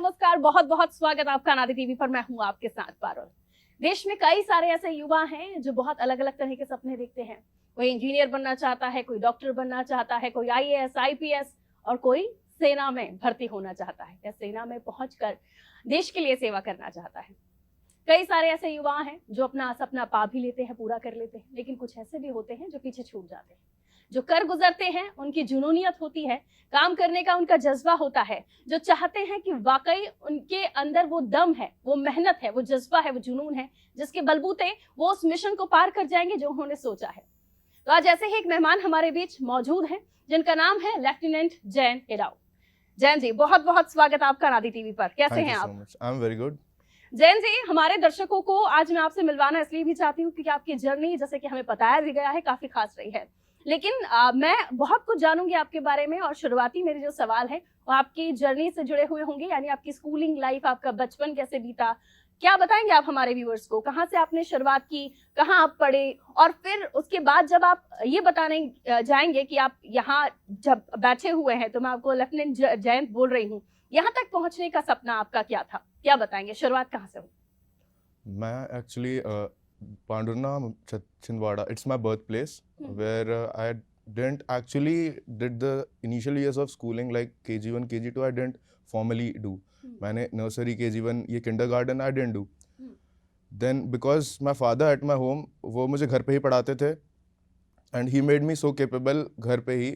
नमस्कार, बहुत बहुत स्वागत आपका नादी टीवी पर। मैं हूं आपके साथ पारुल। देश में कई सारे ऐसे युवा हैं जो बहुत अलग अलग तरह के सपने देखते हैं। कोई इंजीनियर बनना चाहता है, कोई डॉक्टर बनना चाहता है, कोई आईएएस, आईपीएस और कोई सेना में भर्ती होना चाहता है या सेना में पहुंचकर देश के लिए सेवा करना चाहता है। कई सारे ऐसे युवा हैं जो अपना सपना पा भी लेते हैं, पूरा कर लेते हैं, लेकिन कुछ ऐसे भी होते हैं जो पीछे छूट जाते हैं। जो कर गुजरते हैं उनकी जुनूनियत होती है, काम करने का उनका जज्बा होता है, जो चाहते हैं कि वाकई उनके अंदर वो दम है, वो मेहनत है, वो जज्बा है, वो जुनून है, जिसके बलबूते वो उस मिशन को पार कर जाएंगे जो उन्होंने सोचा है। तो आज ऐसे ही एक मेहमान हमारे बीच मौजूद हैं जिनका नाम है लेफ्टिनेंट जैन एराव। जैन जी, बहुत बहुत स्वागत आपका नादी टीवी पर। कैसे हैं आप? I am very good. Jain ji, हमारे दर्शकों को आज मैं आपसे मिलवाना इसलिए भी चाहती हूँ क्योंकि आपकी जर्नी, जैसे कि हमें बताया भी गया है, काफी खास रही है। लेकिन मैं बहुत कुछ जानूंगी आपके बारे में और शुरुआती मेरे जो सवाल है वो आपकी जर्नी से जुड़े हुए होंगे, यानी आपकी स्कूलिंग लाइफ, आपका बचपन कैसे बीता, क्या बताएंगे आप हमारे व्यूअर्स को? कहाँ से आपने शुरुआत की, कहाँ आप पढ़े, और फिर उसके बाद जब आप ये बताने जाएंगे कि आप यहाँ जब बैठे हुए हैं तो मैं आपको लेफ्टिनेंट जैन बोल रही हूँ, यहाँ तक पहुंचने का सपना आपका क्या था, क्या बताएंगे? शुरुआत कहाँ से हुई? मैं actually Pandurna, Chhindwara, it's my birthplace, where I didn't actually did the initial years of schooling like KG1, KG2 I didn't formally do. मैंने nursery, KG1 ये kindergarten I didn't do. Then because my father at my home वो मुझे घर पे ही पढ़ाते थे and he made me so capable, घर पे ही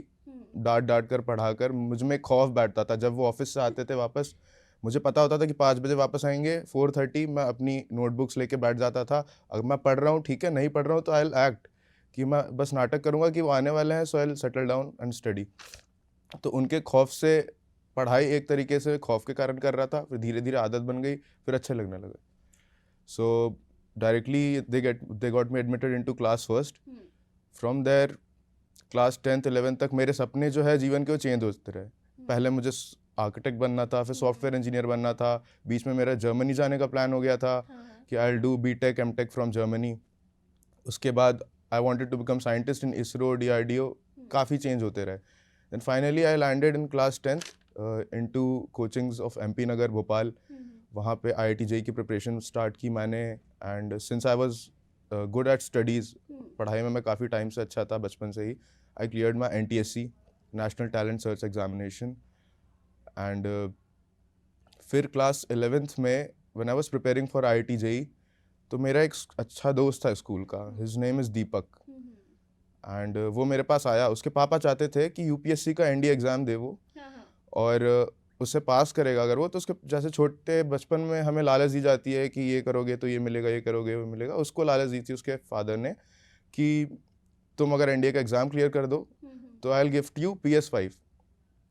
डांट कर पढ़ाकर मुझ में खौफ बैठता था। जब वो ऑफिस से आते थे वापस, मुझे पता होता था कि 5 बजे वापस आएंगे, 4:30 मैं अपनी नोटबुक्स लेके बैठ जाता था। अगर मैं पढ़ रहा हूँ ठीक है, नहीं पढ़ रहा हूँ तो आई विल एक्ट कि मैं बस नाटक करूँगा कि वो आने वाले हैं, so I will settle down and study. तो उनके खौफ से पढ़ाई एक तरीके से खौफ के कारण कर रहा था, फिर धीरे धीरे आदत बन गई, फिर अच्छा लगने लगा। So directly they got me admitted into class first. From there class 10th 11th तक मेरे सपने जो है जीवन के वो चेंज होते रहे। पहले मुझे आर्किटेक्ट बनना था, फिर सॉफ्टवेयर इंजीनियर बनना था, बीच में मेरा जर्मनी जाने का प्लान हो गया था कि I will do BTech MTech from Germany. उसके बाद I wanted to become scientist in ISRO, DRDO, काफ़ी चेंज होते रहे। Then finally I landed in class 10th into coachings of MP Nagar Bhopal. वहाँ पे IIT JEE की प्रिपरेशन स्टार्ट की मैंने, and since I was good at studies, पढ़ाई में मैं काफ़ी टाइम से अच्छा था बचपन से ही, I cleared my NTSC national talent search examination. And फिर क्लास 11th में when I was preparing for IIT JEE, तो मेरा एक अच्छा दोस्त था स्कूल का, his name is Deepak, and वो मेरे पास आया। उसके पापा चाहते थे कि UPSC का ND एग्ज़ाम दे वो, और उससे पास करेगा अगर वो, तो उसके जैसे छोटे बचपन में हमें लालच दी जाती है कि ये करोगे तो ये मिलेगा, ये करोगे वो मिलेगा। उसको लालच दी थी उसके फादर ने कि तुम अगर NDA का एग्ज़ाम क्लियर कर दो तो I will gift you PS5।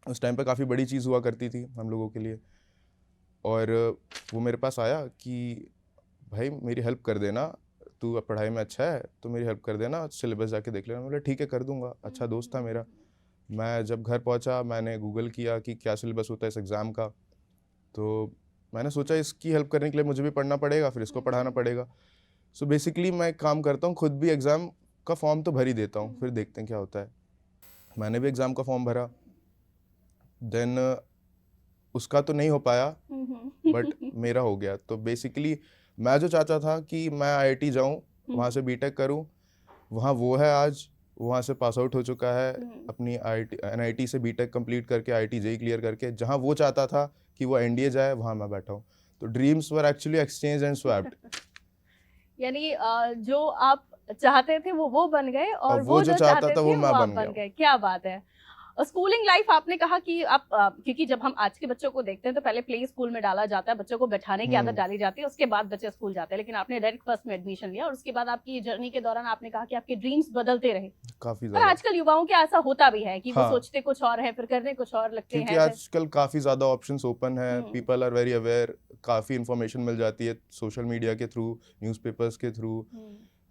उस टाइम पे काफ़ी बड़ी चीज़ हुआ करती थी हम लोगों के लिए। और वो मेरे पास आया कि भाई मेरी हेल्प कर देना, तू पढ़ाई में अच्छा है तो मेरी हेल्प कर देना, सिलेबस जाके देख लेना। बोला ठीक है कर दूंगा। अच्छा दोस्त था मेरा। मैं जब घर पहुंचा मैंने गूगल किया कि क्या सिलेबस होता है इस एग्ज़ाम का, तो मैंने सोचा इसकी हेल्प करने के लिए मुझे भी पढ़ना पड़ेगा, फिर इसको पढ़ाना पड़ेगा। सो बेसिकली मैं एक काम करता हूँ, खुद भी एग्ज़ाम का फॉर्म तो भर ही देता हूँ, फिर देखते हैं क्या होता है। मैंने भी एग्ज़ाम का फॉर्म भरा, देन उसका तो नहीं हो पाया बट मेरा हो गया। तो बेसिकली मैं जो चाहता था कि मैं IIT जाऊँ, वहाँ से बीटेक करूँ, वहाँ वो है आज, वहाँ से पास आउट हो चुका है, अपनी NIT से बीटेक कंप्लीट करके IIT JEE क्लियर करके, जहाँ वो चाहता था कि वो NDA जाए वहाँ मैं बैठा हूँ। तो dreams were actually exchange and swapped. यानी जो आप चाहते थे वो बन गए और वो जो चाहता चाहते था थे वो मैं आप बन बन गया। गए। क्या बात है। स्कूलिंग लाइफ आपने कहा कि आप क्योंकि जब हम आज के बच्चों को देखते हैं तो पहले प्ले स्कूल में डाला जाता है, बच्चों को बैठाने की आदत डाली जाती है, उसके बाद बच्चे स्कूल जाते हैं, लेकिन आपने डायरेक्ट फर्स्ट में एडमिशन लिया और उसके बाद आपकी जर्नी के दौरान आपने कहा कि आपके ड्रीम्स बदलते रहे। काफी पर ज्यादा। आजकल युवाओं के ऐसा होता भी है कि वो सोचते कुछ और है फिर करने कुछ और लगते हैं, क्योंकि आजकल काफी ज्यादा ऑप्शंस ओपन है, पीपल आर वेरी अवेयर, काफी इंफॉर्मेशन मिल जाती है सोशल मीडिया के थ्रू, न्यूज़पेपर्स के through,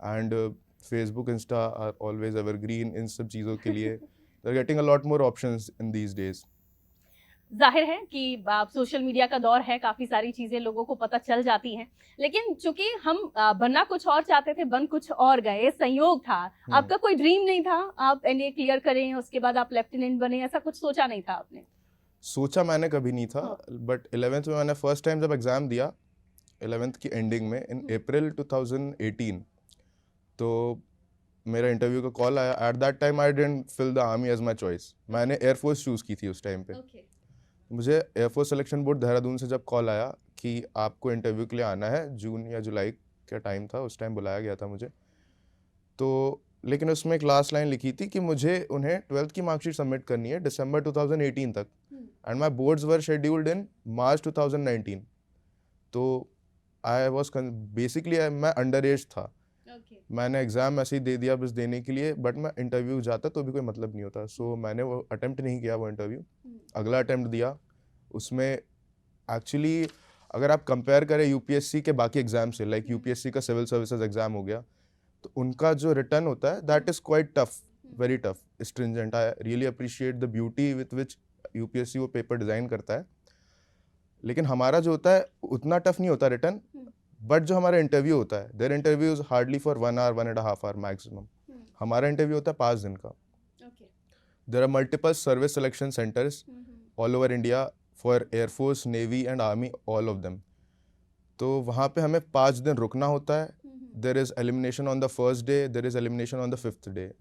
and Facebook, Insta are always evergreen in सब चीज़ों के लिए। They are getting a lot more options in these days. जाहिर है कि सोशल मीडिया का दौर है, काफी सारी चीजें लोगों को पता चल जाती हैं, लेकिन चूंकि हम बनना कुछ और चाहते थे, बन कुछ और गए, संयोग था। आपका कोई ड्रीम नहीं था आप NDA क्लियर करें उसके बाद आप लेफ्टिनेंट बने, ऐसा कुछ सोचा नहीं था आपने? सोचा मैंने कभी नहीं था, हाँ। बट 11th में मैंने फर्स्ट टाइम जब एग्ज़ाम दिया 11th की एंडिंग में इन अप्रैल 2018, तो मेरा इंटरव्यू का कॉल आया। At that time I didn't fill the army as my choice, मैंने एयरफोर्स चूज़ की थी उस टाइम पे। ओके। मुझे एयरफोर्स सिलेक्शन बोर्ड देहरादून से जब कॉल आया कि आपको इंटरव्यू के लिए आना है, जून या जुलाई का टाइम था, उस टाइम बुलाया गया था मुझे। तो लेकिन उसमें एक लास्ट लाइन लिखी थी कि मुझे उन्हें 12th की मार्कशीट सबमिट करनी है दिसंबर 2018 तक, and my boards were scheduled in March 2019। तो आई वॉज बेसिकली मैं अंडर एज था। ओके। मैंने एग्ज़ाम ऐसे ही दे दिया बस देने के लिए, बट मैं इंटरव्यू जाता तो भी कोई मतलब नहीं होता। सो मैंने वो अटेम्प्ट नहीं किया वो इंटरव्यू। अगला अटेम्प्ट दिया, उसमें एक्चुअली अगर आप कंपेयर करें यूपीएससी के बाकी एग्जाम से, लाइक यूपीएससी का सिविल सर्विसेज एग्जाम हो गया, तो उनका जो रिटर्न होता है that is quite tough, very tough, stringent. I really appreciate the beauty with which UPSC वो पेपर डिज़ाइन करता है। लेकिन हमारा जो होता है उतना टफ नहीं होता रिटर्न, बट जो हमारा इंटरव्यू होता है, there interview is hardly for 1 hour 1.5 hour maximum. हमारा इंटरव्यू होता है 5 दिन का। Okay. There are multiple service selection centres all over India for air force, navy and army, all of them. तो वहाँ पे हमें 5 दिन रुकना होता है। There is elimination on the first day, there is elimination on the 5th day.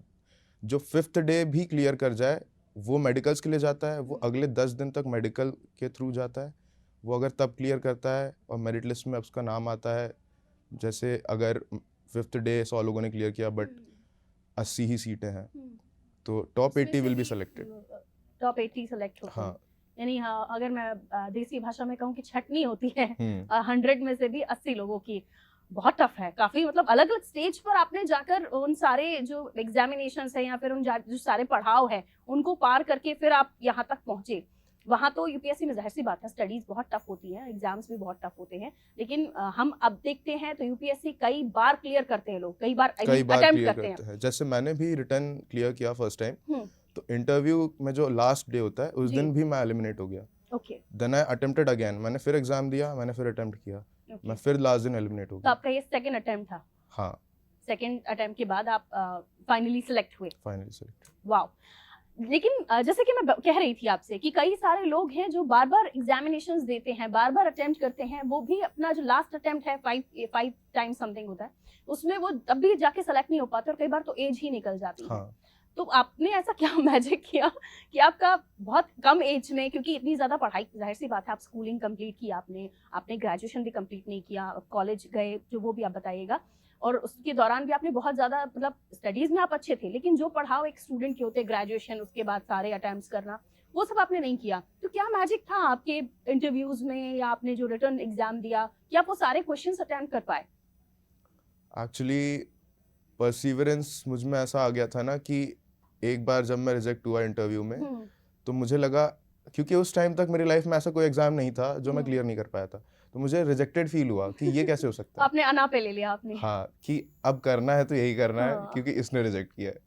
जो 5th day भी क्लियर कर जाए वो मेडिकल्स के लिए जाता है, वो अगले 10 दिन तक मेडिकल के थ्रू जाता है। वो अगर तब क्लियर करता है और मेरिट लिस्ट में उसका नाम आता है, जैसे अगर 5th डे 100 लोगों ने क्लियर किया बट 80 ही सीटें हैं, तो top 80 will be selected. Top 80 select होते हैं। हाँ। यानी हाँ, अगर मैं देसी भाषा में कहूँ कि छटनी होती है 100 100 में से भी 80 लोगों की। बहुत टफ है, काफी मतलब अलग अलग स्टेज पर आपने जाकर उन सारे जो एग्जामिनेशंस है या फिर उन जो सारे पढ़ाव है उनको पार करके फिर आप यहाँ तक पहुंचे। वहाँ तो यूपीएससी में जाहिर सी बात है स्टडीज बहुत टफ होती है, एग्जाम्स भी बहुत टफ होते हैं, लेकिन हम अब देखते हैं तो यूपीएससी कई बार क्लियर करते हैं लोग, कई बार अटेम्प्ट क्लियर करते हैं। करते हैं। जैसे मैंने भी रिटर्न क्लियर किया फर्स्ट टाइम, हम्म, तो इंटरव्यू में जो लास्ट डे होता है उस जी। दिन भी मैं एलिमिनेट हो गया। Okay. Then I attempted again, मैंने फिर एग्जाम दिया, मैंने फिर अटेम्प्ट किया, मैं फिर लास्ट दिन एलिमिनेट हो तो गया। आपका ये सेकंड अटेम्प्ट था? हाँ, सेकंड अटेम्प्ट के बाद आप फाइनली सिलेक्ट हुए। Finally select. वाओ। लेकिन जैसे कि मैं कह रही थी आपसे कि कई सारे लोग हैं जो बार बार एग्जामिनेशंस देते हैं, बार बार अटेम्प्ट करते हैं, वो भी अपना जो लास्ट अटेम्प्ट है 5 टाइम समथिंग होता है, उसमें वो तब भी जाके सेलेक्ट नहीं हो पाते और कई बार तो एज ही निकल जाती है। हाँ। तो आपने ऐसा क्या मैजिक किया कि आपका बहुत कम एज में, क्योंकि इतनी ज्यादा पढ़ाई, जाहिर सी बात है आप स्कूलिंग कंप्लीट की, आपने ग्रेजुएशन भी कंप्लीट नहीं किया, कॉलेज गए जो वो भी आप बताइएगा, और उसके दौरान भी आपने बहुत ज्यादा मतलब स्टडीज में आप अच्छे थे, लेकिन जो पढ़ाओ एक स्टूडेंट के होते, ग्रेजुएशन उसके बाद सारे अटेम्प्ट्स करना, वो सब आपने नहीं किया। तो क्या मैजिक था आपके इंटरव्यूज में या आपने जो रिटर्न एग्जाम दिया कि आप वो सारे क्वेश्चंस अटेम्प्ट कर पाए? एक्चुअली परसिवरेंस मुझ में ऐसा आ गया था ना कि एक बार जब मैं रिजेक्ट हुआ इंटरव्यू में, तो मुझे लगा, क्योंकि उस टाइम तक मेरी लाइफ में ऐसा कोई एग्जाम नहीं था जो मैं क्लियर नहीं कर पाया था, तो मुझे रिजेक्टेड फील हुआ कि ये कैसे हो सकता है। आपने अना पे ले लिया आपने। हाँ, कि अब करना है तो यही करना है, हाँ। क्योंकि इसने रिजेक्ट किया है।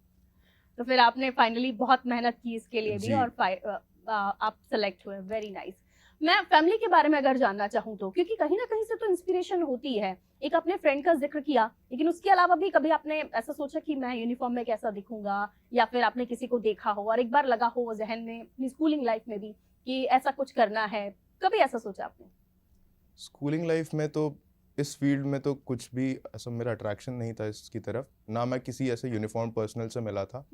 तो फिर आपने फाइनली बहुत मेहनत की इसके लिए भी जी। और आप सेलेक्ट हुए। Very nice. मैं फैमिली के बारे में अगर जानना चाहूँ तो, क्योंकि कहीं ना कहीं से तो इंस्पिरेशन होती है। एक अपने फ्रेंड का जिक्र किया, लेकिन उसके अलावा भी कभी आपने ऐसा सोचा कि मैं यूनिफॉर्म में कैसा दिखूंगा, या फिर आपने किसी को देखा हो और एक बार लगा हो जहन में अपनी स्कूलिंग लाइफ में भी कि ऐसा कुछ करना है, कभी ऐसा सोचा आपने? स्कूलिंग लाइफ में तो इस फील्ड में तो कुछ भी ऐसा मेरा अट्रैक्शन नहीं था इसकी तरफ, ना मैं किसी ऐसे यूनिफॉर्म पर्सनल से मिला था।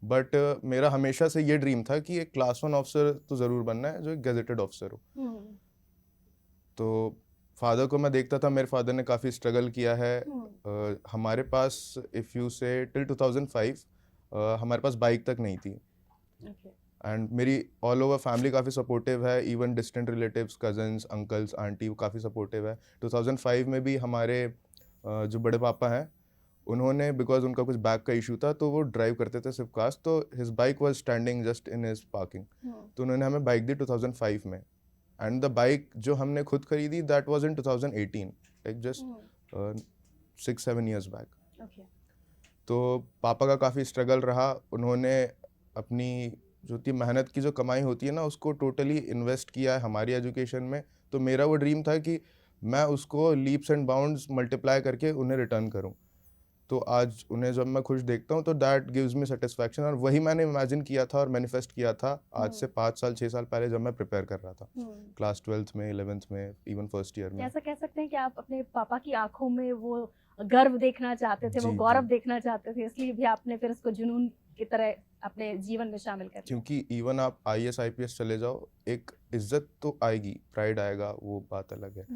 बट मेरा हमेशा से ये ड्रीम था कि एक क्लास 1 ऑफिसर तो ज़रूर बनना है, जो एक गेजेटेड ऑफिसर हो। तो फादर को मैं देखता था, मेरे फादर ने काफ़ी स्ट्रगल किया है। हमारे पास इफ़ यू से टिल 2005 हमारे पास बाइक तक नहीं थी। एंड मेरी ऑल ओवर फैमिली काफ़ी सपोर्टिव है, even distant relatives, cousins, uncles, aunty, वो काफ़ी सपोर्टिव है। 2005 में भी हमारे जो बड़े पापा हैं, उन्होंने, बिकॉज उनका कुछ बैक का इशू था, तो वो ड्राइव करते थे स्विफ्ट कार्स, तो his bike was standing just in his parking, तो उन्होंने हमें बाइक दी 2005 में। एंड द बाइक जो हमने खुद खरीदी that was in 2018, like just 6-7 years back. तो पापा का काफ़ी स्ट्रगल रहा, उन्होंने अपनी जो थी मेहनत की जो कमाई होती है ना, उसको टोटली इन्वेस्ट किया है हमारी एजुकेशन में। तो मेरा वो ड्रीम था कि मैं उसको लीप्स एंड बाउंड्स मल्टीप्लाई करके उन्हें रिटर्न करूं। तो आज उन्हें जब मैं खुश देखता हूँ तो दैट गिव्स मी सेटिस्फैक्शन, और वही मैंने इमेजिन किया था और मैनिफेस्ट किया था आज से 5 साल 6 साल पहले जब मैं प्रिपेयर कर रहा था क्लास 12th में, 11th में, इवन फर्स्ट ईयर में। ऐसा कह सकते हैं कि आप अपने पापा की आंखों में वो गर्व देखना चाहते थे, वो जी, गौरव जी। देखना चाहते थे, इसलिए भी आपने फिर उसको जुनून की तरह अपने जीवन में शामिल कर लिया। क्योंकि इवन आप IAS IPS चले जाओ, एक इज्जत तो आएगी, प्राइड आएगा, वो बात अलग है।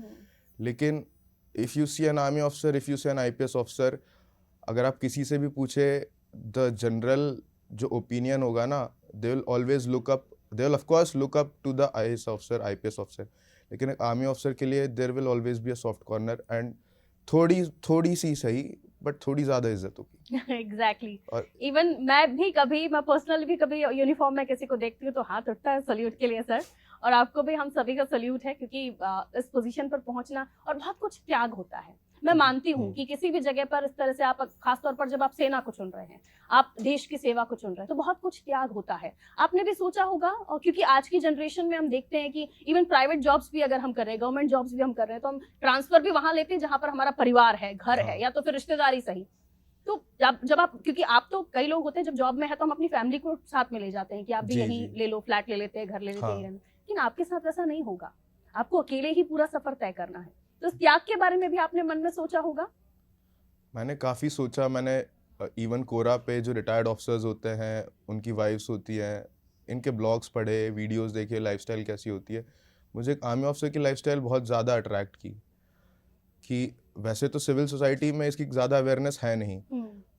लेकिन if you see an army officer, if you see an IPS officer, अगर आप किसी से भी पूछे, द जनरल जो ओपिनियन होगा ना, they will always look up, they will of course look up to the IAS officer, IPS officer, लेकिन एक आर्मी ऑफिसर के लिए there will always be a soft corner, and थोड़ी सी सही बट थोड़ी ज़्यादा इज्जत होगी। एग्जैक्टली। और इवन मैं पर्सनली भी कभी यूनिफॉर्म में किसी को देखती हूँ तो हाथ उठता है सल्यूट के लिए सर, और आपको भी हम सभी का सल्यूट है, क्योंकि इस पोजीशन पर पहुंचना और बहुत कुछ त्याग होता है। मैं मानती हूँ कि किसी भी जगह पर इस तरह से आप, खासतौर पर जब आप सेना को चुन रहे हैं, आप देश की सेवा को चुन रहे हैं, तो बहुत कुछ त्याग होता है। आपने भी सोचा होगा, और क्योंकि आज की जनरेशन में हम देखते हैं कि इवन प्राइवेट जॉब्स भी अगर हम कर रहे हैं, गवर्नमेंट जॉब्स भी हम कर रहे हैं, तो हम ट्रांसफर भी वहां लेते हैं जहां पर हमारा परिवार है, घर है, या तो फिर रिश्तेदारी सही। तो जब आप, क्योंकि आप तो, कई लोग होते हैं जब जॉब में है तो हम अपनी फैमिली को साथ में ले जाते हैं कि आप भी जी, यहीं जी। ले लो, फ्लैट ले लेते हैं, घर ले लेते हाँ। हैं, लेकिन आपके साथ वैसा नहीं होगा। आपको अकेले ही पूरा सफर तय करना है। तो इस त्याग के बारे में भी आपने मन में सोचा होगा? मैंने काफ़ी सोचा। मैंने इवन कोरा पे जो रिटायर्ड ऑफिसर्स होते हैं, उनकी वाइफ्स होती हैं, इनके ब्लॉग्स पढ़े, वीडियोस देखे, लाइफस्टाइल कैसी होती है। मुझे एक आर्मी ऑफिसर की लाइफस्टाइल बहुत ज़्यादा अट्रैक्ट की, कि वैसे तो सिविल सोसाइटी में इसकी ज़्यादा अवेयरनेस है नहीं,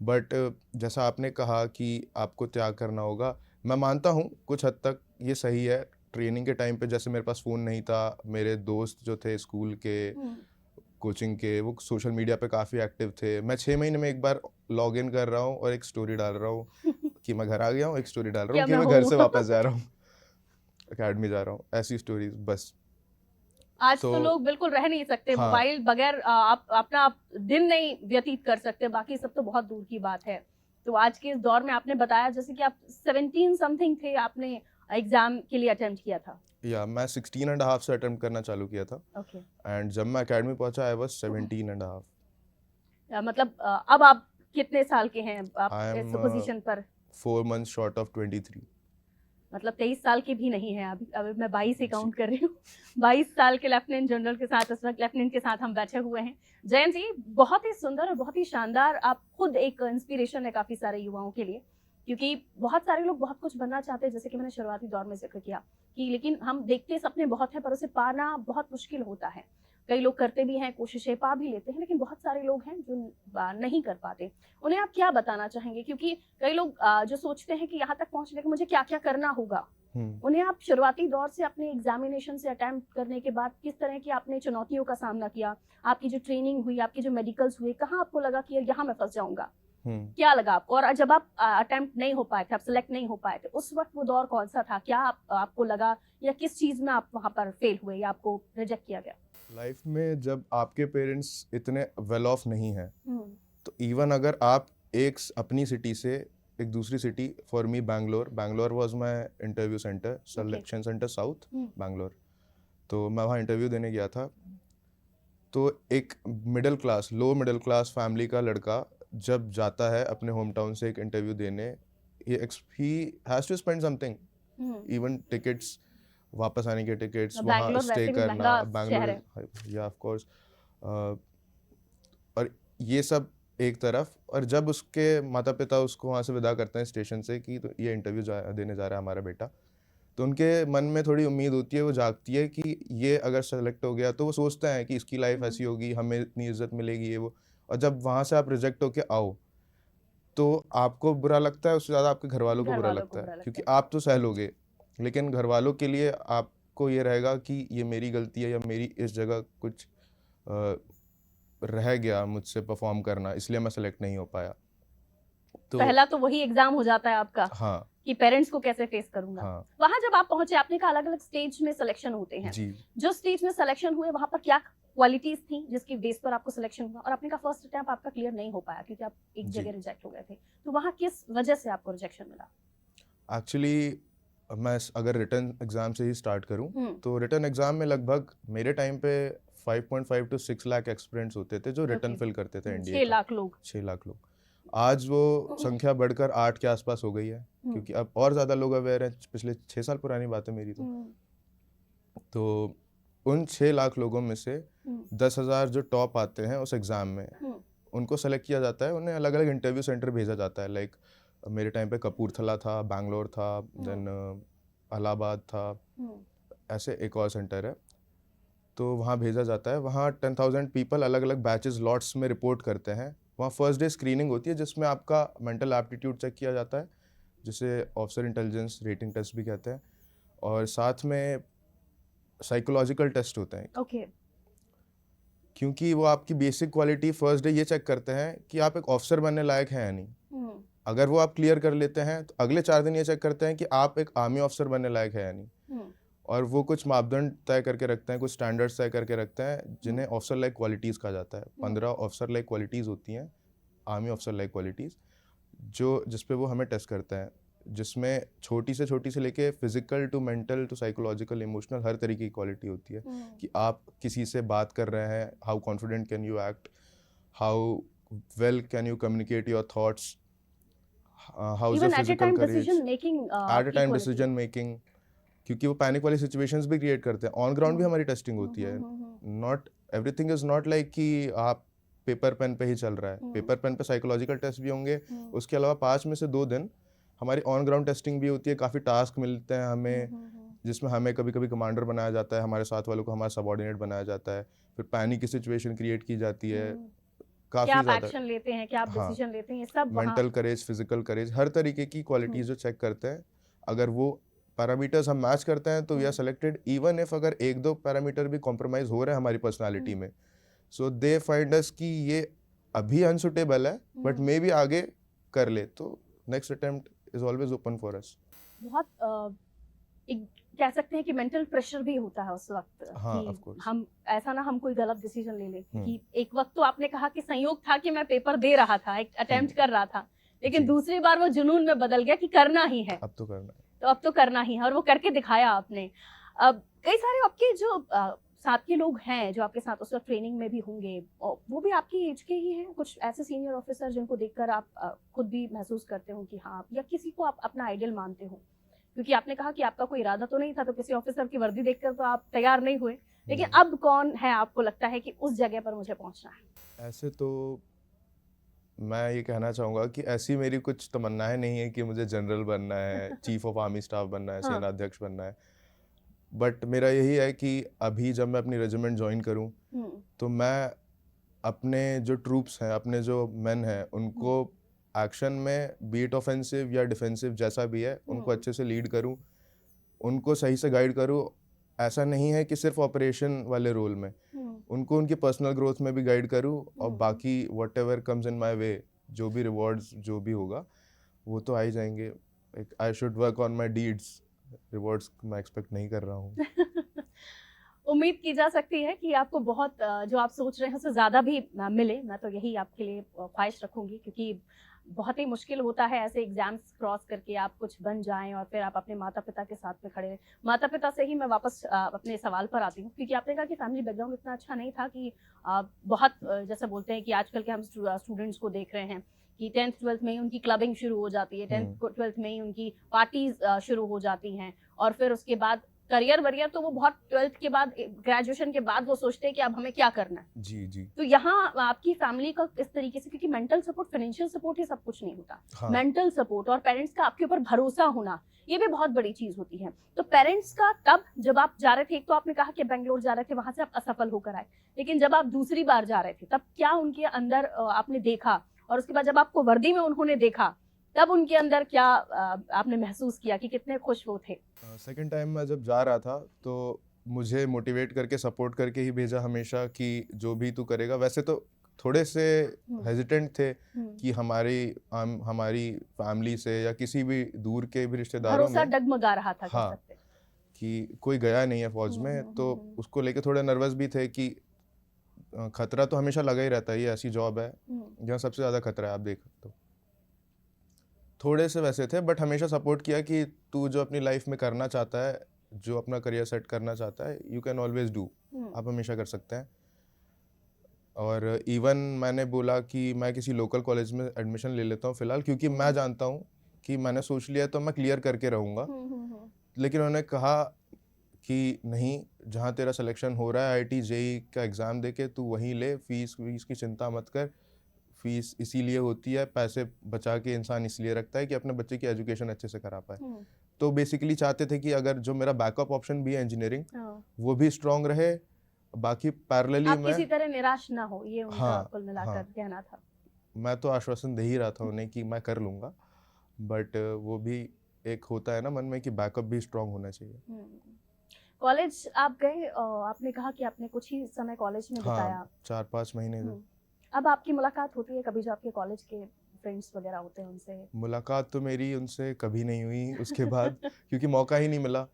बट जैसा आपने कहा कि आपको त्याग करना होगा, मैं मानता हूँ कुछ हद तक ये सही है। ट्रेनिंग के टाइम पे जैसे मेरे पास फ़ोन नहीं था, मेरे दोस्त जो थे स्कूल के, कोचिंग के, वो सोशल मीडिया पे काफ़ी एक्टिव थे। मैं 6 महीने में एक बार लॉग इन कर रहा हूँ और एक स्टोरी डाल रहा हूँ कि मैं घर आ गया हूँ, एक स्टोरी डाल रहा क्या हूँ कि मैं मैं घर हूँ? से वापस जा रहा हूँ, अकेडमी जा रहा हूँ, ऐसी स्टोरीज बस। आज तो तो लोग बिल्कुल रह नहीं सकते हाँ, मोबाइल बगैर, आप अपना दिन नहीं व्यतीत कर सकते, बाकी सब तो बहुत दूर की बात है। तो आज के इस दौर में आपने बताया जैसे कि आप 17 समथिंग थे, आपने एग्जाम के लिए अटेम्प्ट किया था। या मैं 16 एंड हाफ से अटेम्प्ट करना चालू किया था, ओके। एंड जब मैं अकेडमी पहुंचा आई वाज 17 एंड हाफ। मतलब अब आप कितने साल के हैं आप आई इस एम पोजीशन पर? 4 months शॉर्ट ऑफ 23। मतलब 23 साल की भी नहीं है, अभी मैं 22 ही जी। काउंट कर रही हूँ। 22 साल के लेफ्टिनेंट जनरल के साथ, इस वक्त लेफ्टिनेंट के साथ हम बैठे हुए हैं। जयंत जी, बहुत ही सुंदर और बहुत ही शानदार, आप खुद एक इंस्पिरेशन है काफी सारे युवाओं के लिए, क्योंकि बहुत सारे लोग बहुत कुछ बनना चाहते हैं, जैसे कि मैंने शुरुआती दौर में जिक्र किया कि, लेकिन हम देखते सपने बहुत हैं पर उसे पाना बहुत मुश्किल होता है। कई लोग करते भी हैं, कोशिशें पा भी लेते हैं, लेकिन बहुत सारे लोग हैं जो नहीं कर पाते। उन्हें आप क्या बताना चाहेंगे? क्योंकि कई लोग जो सोचते हैं कि यहाँ तक पहुंचने के मुझे क्या क्या करना होगा, उन्हें आप शुरुआती दौर से अपने एग्जामिनेशन से अटेम्प्ट करने के बाद किस तरह की आपने चुनौतियों का सामना किया, आपकी जो ट्रेनिंग हुई, आपके जो मेडिकल्स हुए, कहाँ आपको लगा कि यहाँ मैं फंस जाऊंगा, क्या लगा आपको? और जब आप अटेम्प्ट नहीं हो पाए थे, आप सिलेक्ट नहीं हो पाए थे, उस वक्त वो दौर कौन सा था? क्या आपको लगा, या किस चीज में आप वहां पर फेल हुए या आपको रिजेक्ट किया गया? लाइफ में जब आपके पेरेंट्स इतने वेल ऑफ नहीं हैं, तो इवन अगर आप एक अपनी सिटी से एक दूसरी city, for me Bangalore was my interview centre, selection centre south Bangalore, तो मैं वहाँ इंटरव्यू देने गया था। तो एक लो मिडिल क्लास फैमिली का लड़का जब जाता है अपने होम टाउन से एक इंटरव्यू देने, he has to spend something, even tickets, वापस आने के टिकट्स, वहाँ बैंगलोर स्टे वैसे भी करना, महंगा शहर है। बैंगलोर, या ऑफ कोर्स, और ये सब एक तरफ। और जब उसके माता पिता उसको वहाँ से विदा करते हैं स्टेशन से कि तो ये इंटरव्यू देने जा रहा है हमारा बेटा, तो उनके मन में थोड़ी उम्मीद होती है, वो जागती है कि ये अगर सेलेक्ट हो गया तो वो सोचते हैं कि इसकी लाइफ ऐसी होगी, हमें इतनी इज्जत मिलेगी, ये वो। और जब वहाँ से आप रिजेक्ट होके आओ तो आपको बुरा लगता है, उससे ज़्यादा आपके घर वालों को बुरा लगता है, क्योंकि आप तो सह लोगे, लेकिन घर वालों के लिए आपको ये रहेगा कि ये मेरी गलती है, या मेरी इस जगह कुछ रह गया मुझसे परफॉर्म करना, इसलिए मैं सेलेक्ट नहीं हो पाया। तो पहला तो वही एग्जाम हो जाता है आपका, हाँ, कि पेरेंट्स को कैसे फेस करूंगा। हाँ, वहां जब आप पहुंचे, आपने कहा अलग अलग स्टेज में सिलेक्शन होते हैं, जी। जो स्टेज में सिलेक्शन हुए वहां पर क्या क्वालिटीज थी जिसकी बेस पर आपको सिलेक्शन हुआ? और आपने कहा फर्स्ट अटेम्प्ट आपका क्लियर नहीं हो पाया क्योंकि आप एक जी। जगह रिजेक्ट हो गए थे, तो वहां किस वजह से आपको रिजेक्शन मिला? एक्चुअली मैं अगर रिटर्न एग्ज़ाम से ही स्टार्ट करूं, तो रिटर्न एग्ज़ाम में लगभग मेरे टाइम पे 5.5 to 6 लाख एक्सपीरियंस होते थे जो रिटर्न Okay. फिल करते थे 6 एनडीए का। लाख लोग। 6 लाख लोग। आज वो संख्या बढ़कर 8 के आसपास हो गई है, क्योंकि अब और ज़्यादा लोग अवेयर हैं। पिछले 6 साल पुरानी बात है मेरी तो उन 6 लाख लोगों में से 10,000 जो टॉप आते हैं उस एग्ज़ाम में, उनको सेलेक्ट किया जाता है, उन्हें अलग अलग इंटरव्यू सेंटर भेजा जाता है। लाइक मेरे टाइम पे कपूरथला था, बैंगलोर था, देन इलाहाबाद था, ऐसे एक और सेंटर है, तो वहाँ भेजा जाता है। वहाँ 10,000 पीपल अलग अलग बैचेस लॉट्स में रिपोर्ट करते हैं। वहाँ फर्स्ट डे स्क्रीनिंग होती है जिसमें आपका मेंटल एप्टीट्यूड चेक किया जाता है, जिसे ऑफिसर इंटेलिजेंस रेटिंग टेस्ट भी कहते हैं, और साथ में साइकोलॉजिकल टेस्ट होते हैं। ओके। क्योंकि वो आपकी बेसिक क्वालिटी फर्स्ट डे ये चेक करते हैं कि आप एक ऑफिसर बनने लायक हैं या नहीं। अगर वो आप क्लियर कर लेते हैं तो अगले 4 दिन ये चेक करते हैं कि आप एक आर्मी ऑफिसर बनने लायक है या नहीं। और वो कुछ मापदंड तय करके रखते हैं, कुछ स्टैंडर्ड्स तय करके रखते हैं, जिन्हें ऑफिसर लाइक क्वालिटीज़ कहा जाता है। 15 ऑफिसर लाइक क्वालिटीज़ होती हैं, आर्मी ऑफिसर लाइक क्वालिटीज़, जिस पे वो हमें टेस्ट करते हैं, जिसमें छोटी से लेके physical to mental to psychological emotional हर तरीके की क्वालिटी होती है। कि आप किसी से बात कर रहे हैं, how confident can you act, how well can you communicate your thoughts, how is your physical courage, at a time decision making, क्योंकि वो पैनिक वाली सिचुएशंस भी क्रिएट करते हैं। ऑन ग्राउंड भी हमारी टेस्टिंग होती है। Not everything is not like कि आप पेपर पेन पे ही चल रहा है। पेपर पेन पे साइकोलॉजिकल टेस्ट भी होंगे, उसके अलावा 5 में से 2 दिन हमारी ऑन ग्राउंड टेस्टिंग भी होती है। काफ़ी टास्क मिलते हैं हमें, जिसमें हमें कभी कभी कमांडर बनाया जाता है, हमारे साथ वालों को हमारा सबऑर्डिनेट बनाया जाता है, फिर पैनिक की सिचुएशन क्रिएट की जाती है। काफ़ी क्या आप ज़्यादा एक्शन लेते हैं, क्या आप हाँ, डिसीजन लेते हैं, ये सब वहाँ मेंटल करेज, फिजिकल करेज, हर तरीके की क्वालिटीज जो चेक करते हैं। अगर वो पैरामीटर्स हम मैच करते हैं तो we are selected, even if अगर 1-2 पैरामीटर भी कॉम्प्रोमाइज हो रहे हैं हमारी पर्सनालिटी में, सो दे फाइंड अस कि ये अभी अनसुटेबल है बट मे बी आगे कर ले, तो next attempt is always open for us. बहुत एक कह सकते हैं कि मेंटल प्रेशर भी होता है उस वक्त हाँ, कि of course. हम ऐसा ना हम कोई गलत डिसीजन ले लें, क्योंकि एक वक्त तो आपने कहा कि संयोग था कि मैं पेपर दे रहा था, एक अटेम्प्ट कर रहा था, लेकिन जी। दूसरी बार वो जुनून में बदल गया कि करना ही है, अब तो करना है। तो अब तो करना ही है, और वो करके दिखाया आपने। अब कई सारे आपके जो साथ के लोग हैं जो आपके साथ उस वक्त ट्रेनिंग में भी होंगे, वो भी आपकी एज के ही हैं, कुछ ऐसे सीनियर ऑफिसर जिनको देखकर आप खुद भी महसूस करते हो कि हाँ, या किसी को आप अपना आइडियल मानते हो? क्योंकि आपने कहा कि आपका कोई इरादा तो नहीं था, तो किसी ऑफिसर की वर्दी देखकर तो आप तैयार नहीं हुए, लेकिन अब कौन है आपको लगता है कि उस जगह पर मुझे पहुंचना है? ऐसे तो मैं ये कहना चाहूँगा कि ऐसी मेरी कुछ तमन्नाएं नहीं है कि मुझे जनरल बनना है, चीफ ऑफ आर्मी स्टाफ बनना है, सेनाध्यक्ष बनना है। बट मेरा यही है कि अभी जब मैं अपनी रेजिमेंट ज्वाइन करूँ तो मैं अपने जो ट्रूप्स हैं, अपने जो मेन हैं, उनको एक्शन में बीट ऑफेंसिव या डिफेंसिव जैसा भी है, उनको अच्छे से लीड करूं, उनको सही से गाइड करूं। ऐसा नहीं है कि सिर्फ ऑपरेशन वाले रोल में, उनको उनकी पर्सनल ग्रोथ में भी गाइड करूं, और बाकी वट एवर कम्स इन माई वे, जो भी रिवॉर्ड्स जो भी होगा वो तो आ ही जाएंगे। I should work on my deeds, rewards मैं एक्सपेक्ट नहीं कर रहा हूँ। उम्मीद की जा सकती है कि आपको बहुत जो आप सोच रहे हैं उससे ज़्यादा भी मिले। मैं तो यही आपके लिए ख्वाहिश रखूंगी, क्योंकि बहुत ही मुश्किल होता है ऐसे एग्जाम्स क्रॉस करके आप कुछ बन जाएं और फिर आप अपने माता पिता के साथ में खड़े रहें। माता पिता से ही मैं वापस अपने सवाल पर आती हूँ, क्योंकि आपने कहा कि फैमिली बैकग्राउंड इतना अच्छा नहीं था कि बहुत जैसे बोलते हैं कि आजकल के हम स्टूडेंट्स को देख रहे हैं कि 10th 12th में ही उनकी क्लबिंग शुरू हो जाती है, 10th 12th में ही उनकी पार्टीज शुरू हो जाती हैं, और फिर उसके बाद करियर वरियर तो वो बहुत 12th के बाद, ग्रेजुएशन के बाद वो सोचते हैं कि अब हमें क्या करना है। जी जी। तो यहाँ आपकी फैमिली का इस तरीके से, क्योंकि मेंटल सपोर्ट, फाइनेंशियल सपोर्ट ही सब कुछ नहीं होता, हाँ। मेंटल सपोर्ट और पेरेंट्स का आपके ऊपर भरोसा होना, ये भी बहुत बड़ी चीज होती है। तो पेरेंट्स का तब जब आप जा रहे थे, एक तो आपने कहा कि बेंगलोर जा रहे थे, वहां से आप असफल होकर आए, लेकिन जब आप दूसरी बार जा रहे थे तब क्या उनके अंदर आपने देखा, और उसके बाद जब आपको वर्दी में उन्होंने देखा तब उनके अंदर क्या आपने महसूस किया कि कितने खुश वो थे? सेकेंड टाइम मैं जब जा रहा था तो मुझे मोटिवेट करके, सपोर्ट करके ही भेजा हमेशा कि जो भी तू करेगा। वैसे तो थोड़े से हेजिटेंट थे कि हमारी फैमिली से या किसी भी दूर के भी रिश्तेदारों भरोसा में डगमगा रहा था, हाँ, कह सकते हैं कि कोई गया नहीं है फौज में, तो उसको लेके थोड़े नर्वस भी थे कि खतरा तो हमेशा लगा ही रहता है, ये ऐसी जॉब है जहाँ सबसे ज़्यादा खतरा है, आप देख तो थोड़े से वैसे थे। बट हमेशा सपोर्ट किया कि तू जो अपनी लाइफ में करना चाहता है, जो अपना करियर सेट करना चाहता है, यू कैन ऑलवेज डू। आप हमेशा कर सकते हैं। और इवन मैंने बोला कि मैं किसी लोकल कॉलेज में एडमिशन ले लेता हूँ फ़िलहाल, क्योंकि मैं जानता हूँ कि मैंने सोच लिया है तो मैं क्लियर करके रहूँगा। लेकिन उन्होंने कहा कि नहीं, जहाँ तेरा सिलेक्शन हो रहा है आईआईटी जेईई का एग्ज़ाम दे के तू वहीं ले, फ़ीस की चिंता मत कर। फ़ीस इसीलिए होती है, पैसे बचा के इंसान इसलिए रखता है कि अपने बच्चे की एजुकेशन अच्छे से करा पाए। तो बेसिकली चाहते थे कि अगर जो मेरा बैकअप ऑप्शन भी है इंजीनियरिंग, वो भी स्ट्रॉन्ग रहे, बाकी पैरेलली आप मैं किसी तरह निराश ना हो, ये उनका हाँ, कुल मिलाकर हाँ। कहना था। मैं तो आश्वासन दे ही रहा था उन्हें कि मैं कर लूँगा, बट वो भी एक होता है ना मन में कि बैकअप भी स्ट्रॉन्ग होना चाहिए। कॉलेज आप गए, आपने कहा कि आपने कुछ ही समय कॉलेज में बिताया। हाँ, 4-5 महीने हम्म, अब आपकी मुलाकात होती है कभी जो आपके कॉलेज के फ्रेंड्स वगैरह होते हैं उनसे? मुलाकात तो मेरी उनसे कभी नहीं हुई उसके बाद, क्योंकि मौका ही नहीं मिला।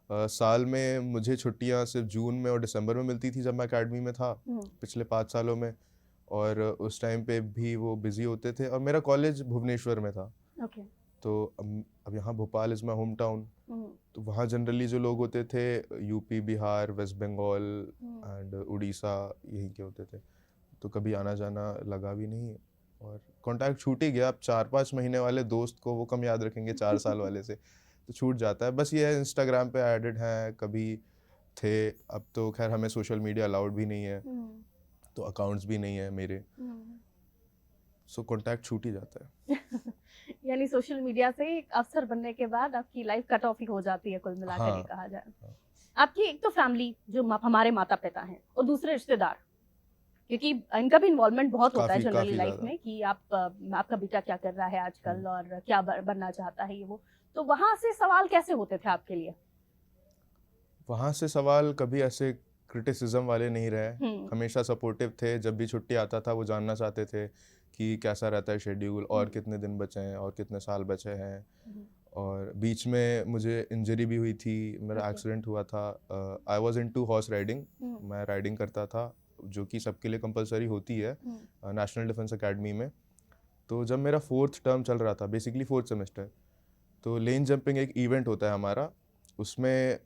साल में मुझे छुट्टियाँ सिर्फ जून में और दिसंबर में मिलती थी जब मैं अकेडमी में था, पिछले 5 सालों में। और उस टाइम पे भी वो बिज़ी होते थे और मेरा कॉलेज भुवनेश्वर में था। ओके। तो अब यहाँ Bhopal is my home town, तो वहाँ जनरली जो लोग होते थे यूपी, बिहार, वेस्ट बंगाल एंड उड़ीसा, यहीं के होते थे। तो कभी आना जाना लगा भी नहीं और कांटेक्ट छूट ही गया। अब 4-5 महीने वाले दोस्त को वो कम याद रखेंगे 4 साल वाले से, तो छूट जाता है। बस ये है, इंस्टाग्राम पे एडेड हैं, कभी थे। अब तो खैर हमें सोशल मीडिया अलाउड भी नहीं है, तो अकाउंट्स भी नहीं है मेरे, सो कांटेक्ट छूट ही जाता है। यानी सोशल मीडिया से एक अफसर बनने के बाद आपकी लाइफ कट ऑफ ही हो जाती है कुल मिलाकर, ये हाँ, कहा जाए। हाँ। आपकी एक तो फैमिली जो हमारे माता पिता हैं, और दूसरे रिश्तेदार, क्योंकि इनका भी इन्वॉल्वमेंट बहुत होता है काफ़ी जनरली काफ़ी लाइफ ज़्यादा। में कि आपका बेटा क्या कर रहा है आजकल और क्या बनना चाहता है, ये वो। तो वहां से सवाल कैसे होते थे आपके लिए? वहाँ से सवाल कभी ऐसे क्रिटिसिज्म वाले नहीं रहे, हम्म, हमेशा सपोर्टिव थे। जब भी छुट्टी आता था वो जानना चाहते थे कि कैसा रहता है शेड्यूल, और कितने दिन बचे हैं और कितने साल बचे हैं। और बीच में मुझे इंजरी भी हुई थी, मेरा Okay. एक्सीडेंट हुआ था। I was into horse riding, मैं राइडिंग करता था, जो कि सबके लिए कंपलसरी होती है नेशनल डिफेंस एकेडमी में। तो जब मेरा 4th टर्म चल रहा था, बेसिकली 4th सेमेस्टर, तो लेन जंपिंग एक इवेंट होता है हमारा। उसमें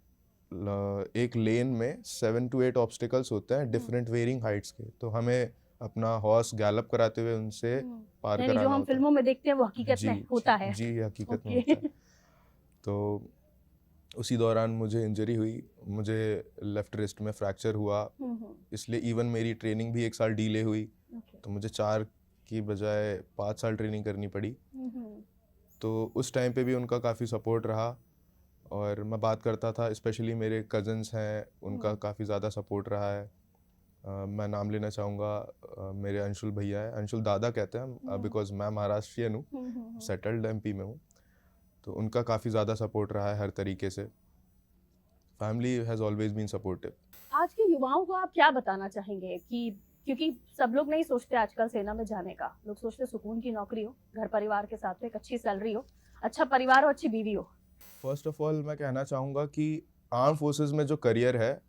एक लेन में 7 to 8 ऑब्स्टिकल्स होते हैं डिफरेंट वेरिंग हाइट्स के, तो हमें अपना हॉर्स गैलप कराते हुए उनसे पार यानी जो कराना हम होता है। फिल्मों में देखते हैं वो हकीकत जी में होता है। जी, हकीकत में ओके। होता है। तो उसी दौरान मुझे इंजरी हुई, मुझे लेफ्ट रिस्ट में फ्रैक्चर हुआ, इसलिए इवन मेरी ट्रेनिंग भी 1 साल डिले हुई। तो मुझे 4 की बजाय 5 साल ट्रेनिंग करनी पड़ी। तो उस टाइम पे भी उनका काफ़ी सपोर्ट रहा, और मैं बात करता था, स्पेशली मेरे कज़न्स हैं, उनका काफ़ी ज़्यादा सपोर्ट रहा है। मैं नाम लेना चाहूँगा, मेरे अंशुल भैया है, अंशुल दादा कहते हैं बिकॉज मैं महाराष्ट्रियन हूँ, सेटल्ड एमपी में हूँ। तो उनका काफ़ी ज़्यादा सपोर्ट रहा है हर तरीके से। Family has always been supportive. आज के युवाओं को आप क्या बताना चाहेंगे कि, क्योंकि सब लोग नहीं सोचते आजकल सेना में जाने का, लोग सोचते सुकून की नौकरी हो, घर परिवार के साथ में एक अच्छी सैलरी हो, अच्छा परिवार हो, अच्छी बीवी हो। फर्स्ट ऑफ ऑल मैं कहना चाहूँगा कि आर्म फोर्सेस में जो करियर है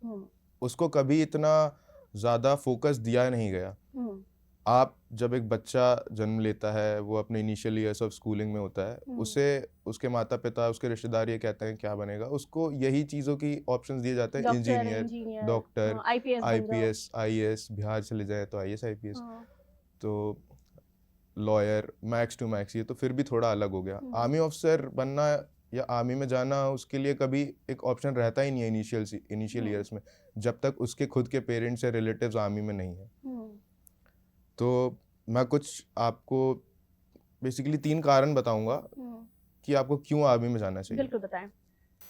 उसको कभी इतना ज़्यादा फोकस दिया नहीं गया। आप जब एक बच्चा जन्म लेता है, वो अपने इनिशियल ईयर्स ऑफ स्कूलिंग में होता है, उसे उसके माता पिता, उसके रिश्तेदार ये कहते हैं क्या बनेगा, उसको यही चीज़ों की ऑप्शंस दिए जाते हैं, डॉक्टर, इंजीनियर, डॉक्टर, आईपीएस बन जाओ। आईपीएस, आईएएस, बिहार चले जाए तो आईएएस, आईपीएस, तो लॉयर, मैक्स टू मैक्स। ये तो फिर भी थोड़ा अलग हो गया। आर्मी ऑफिसर बनना या आर्मी में जाना, उसके लिए कभी एक ऑप्शन रहता ही नहीं है इनिशियल ईयर्स में, जब तक उसके खुद के पेरेंट्स या रिलेटिव्स आर्मी में नहीं है। तो मैं कुछ आपको बेसिकली 3 कारण बताऊंगा कि आपको क्यों आर्मी में जाना चाहिए। बिल्कुल बताएं।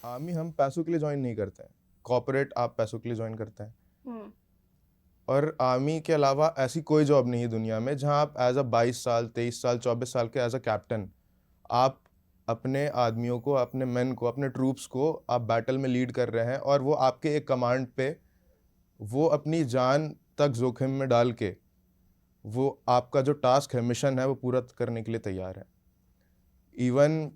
आर्मी हम पैसों के लिए ज्वाइन नहीं करते हैं, कॉर्पोरेट आप पैसों के लिए ज्वाइन करते हैं। और आर्मी के अलावा ऐसी कोई जॉब नहीं है दुनिया में जहां आप एज अ 22 साल, 23 साल, 24 साल के एज अ कैप्टन, आप अपने आदमियों को, अपने मेन को, अपने ट्रूप्स को आप बैटल में लीड कर रहे हैं, और वो आपके एक कमांड पे वो अपनी जान तक जोखिम में डाल के वो आपका जो टास्क है, मिशन है, वो पूरा करने के लिए तैयार है। इवन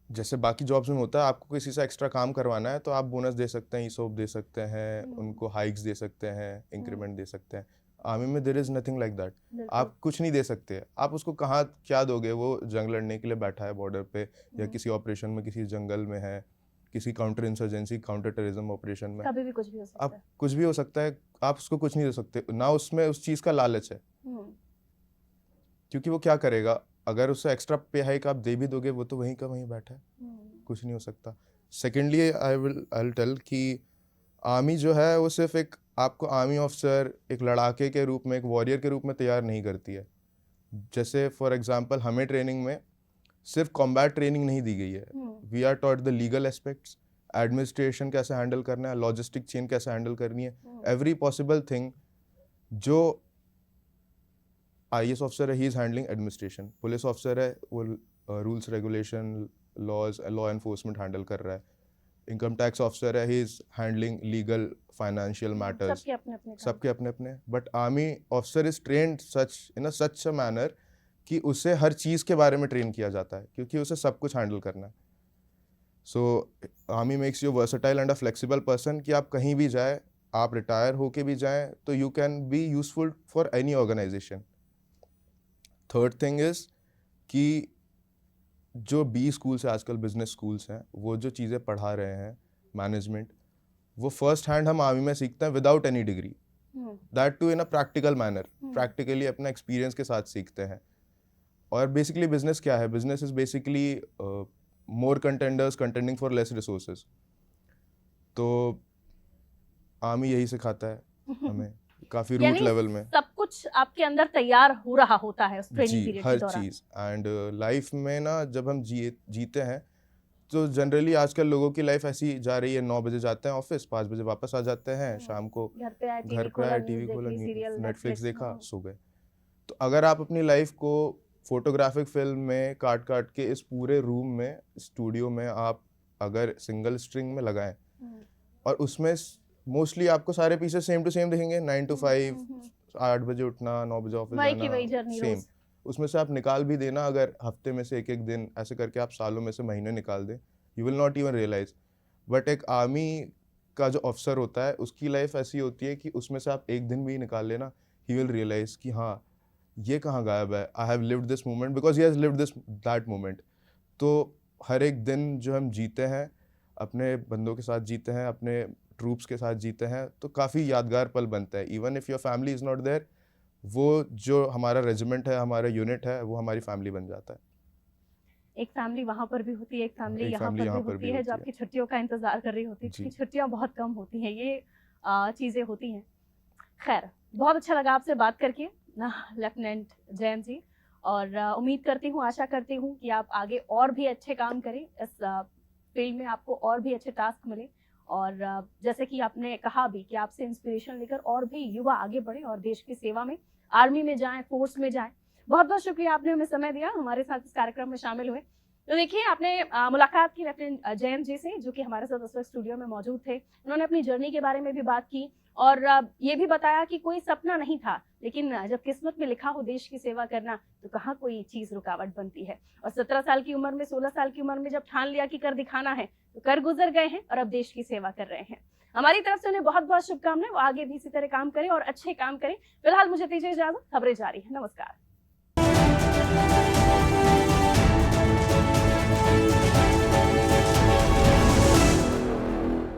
जैसे बाकी जॉब्स में होता है, आपको किसी से एक्स्ट्रा काम करवाना है तो आप बोनस दे सकते हैं, ईसोप दे सकते हैं, उनको हाइक्स दे सकते हैं, इंक्रीमेंट दे सकते हैं। आर्मी में there is nothing like that. आप कुछ नहीं दे सकते। आप उसको कहाँ क्या दोगे? वो जंग लड़ने के लिए बैठा है बॉर्डर पे, या किसी ऑपरेशन में किसी जंगल में है, किसी counter insurgency, counter terrorism operation में कभी भी कुछ भी हो सकता आप है। कुछ भी हो सकता है, आप उसको कुछ नहीं दे सकते ना, उसमें उस चीज़ का लालच है, क्योंकि वो क्या करेगा, अगर उससे एक्स्ट्रा पे हाइक आप दे भी दोगे, वो तो वहीं का वहीं बैठा है, कुछ नहीं हो सकता। सेकेंडली आई विल टेल कि आर्मी जो है वो सिर्फ एक आपको आर्मी ऑफिसर, एक लड़ाके के रूप में, एक वॉरियर के रूप में तैयार नहीं करती है। जैसे फॉर एग्जांपल हमें ट्रेनिंग में सिर्फ कॉम्बैट ट्रेनिंग नहीं दी गई है, we are taught the legal aspects, administration कैसे हैंडल करना है, लॉजिस्टिक चेन कैसे हैंडल करनी है, एवरी पॉसिबल थिंग। जो IAS ऑफिसर है, he is handling administration, police officer है वो rules regulation, laws, law enforcement handle कर रहा है, इनकम टैक्स ऑफिसर है, he is handling legal financial matters, सबके अपने अपने। But army officer is trained such in such a manner कि उसे हर चीज़ के बारे में ट्रेन किया जाता है, क्योंकि उसे सब कुछ हैंडल करना है। So army makes you versatile and a flexible person, कि आप कहीं भी जाए, आप रिटायर होके भी जाएं तो you can be useful for any organisation. Third thing is कि जो बी स्कूल्स है आजकल, बिजनेस स्कूल्स हैं, वो जो चीज़ें पढ़ा रहे हैं मैनेजमेंट, वो फर्स्ट हैंड हम आर्मी में सीखते हैं without any degree, that too in a practical manner, practically अपना एक्सपीरियंस के साथ सीखते हैं। और बेसिकली बिजनेस क्या है, business is basically more contenders contending for less resources. तो आर्मी यही सिखाता है हमें काफी रूट लेवल में, सब कुछ आपके अंदर तैयार हो रहा होता है उस ट्रेनिंग जी, पीरियड के हर दौरान। चीज। एंड लाइफ में ना जब हम जीते हैं तो जनरली आजकल लोगों की लाइफ ऐसी जा रही है, 9 बजे जाते हैं ऑफिस, 5 बजे वापस आ जाते हैं, शाम को घर पे आए, घर पे आए, टीवी खोला, सीरियल, नेटफ्लिक्स देखा, सो गए। तो अगर आप अपनी लाइफ को फोटोग्राफिक फिल्म में काट काट के इस पूरे रूम में, स्टूडियो में आप अगर सिंगल स्ट्रिंग में लगाएं, और उसमें मोस्टली आपको सारे पीसेस सेम टू सेम दिखेंगे, 9 to 5, 8 बजे उठना, 9 बजे ऑफिस जाना, सेम। उसमें से आप निकाल भी देना, अगर हफ्ते में से एक दिन, ऐसे करके आप सालों में से महीने निकाल दें, you will not even realise. But एक आर्मी का जो ऑफिसर होता है, उसकी लाइफ ऐसी होती है कि उसमें से आप एक दिन भी निकाल लेना, ही विल रियलाइज कि हाँ, ये कहाँ गायब है, I have lived this moment because he has lived this that moment. तो हर एक दिन जो हम जीते हैं, अपने बंदों के साथ जीते हैं, अपने ट्रूप्स के साथ जीते हैं, तो काफ़ी यादगार पल बनता है। Even if your family is not there, वो जो हमारा रेजिमेंट है, हमारा यूनिट है, वो हमारी फैमिली बन जाता है। एक फैमिली वहाँ पर भी होती है, एक फैमिली यहाँ पर भी होती है, जो आपकी छुट्टियों का इंतजार कर रही होती है, क्योंकि छुट्टियाँ बहुत कम होती हैं, ये चीज़ें होती हैं। खैर, बहुत अच्छा लगा आपसे बात करके लेफ्टिनेंट जयंत जी, और उम्मीद करती हूँ, आशा करती हूँ कि आप आगे और भी अच्छे काम करें, इस फील्ड में आपको और भी अच्छे टास्क मिले, और जैसे कि आपने कहा भी कि आपसे इंस्पिरेशन लेकर और भी युवा आगे बढ़े और देश की सेवा में, आर्मी में जाएं, फोर्स में जाएं। बहुत बहुत शुक्रिया, आपने हमें समय दिया, हमारे साथ इस कार्यक्रम में शामिल हुए। तो देखिए, आपने मुलाकात की लेफ्टिनेंट जयंत जी से, जो कि हमारे साथ उस वक्त स्टूडियो में मौजूद थे। उन्होंने अपनी जर्नी के बारे में भी बात की, और ये भी बताया कि कोई सपना नहीं था, लेकिन जब किस्मत में लिखा हो देश की सेवा करना, तो कहाँ कोई चीज रुकावट बनती है। और 17 साल की उम्र में, 16 साल की उम्र में जब ठान लिया कि कर दिखाना है, तो कर गुजर गए हैं और अब देश की सेवा कर रहे हैं। हमारी तरफ से उन्हें बहुत बहुत शुभकामनाएं, वो आगे भी इसी तरह काम करें और अच्छे काम करें। फिलहाल मुझे दीजिए इजाजत, खबरें जारी है। नमस्कार।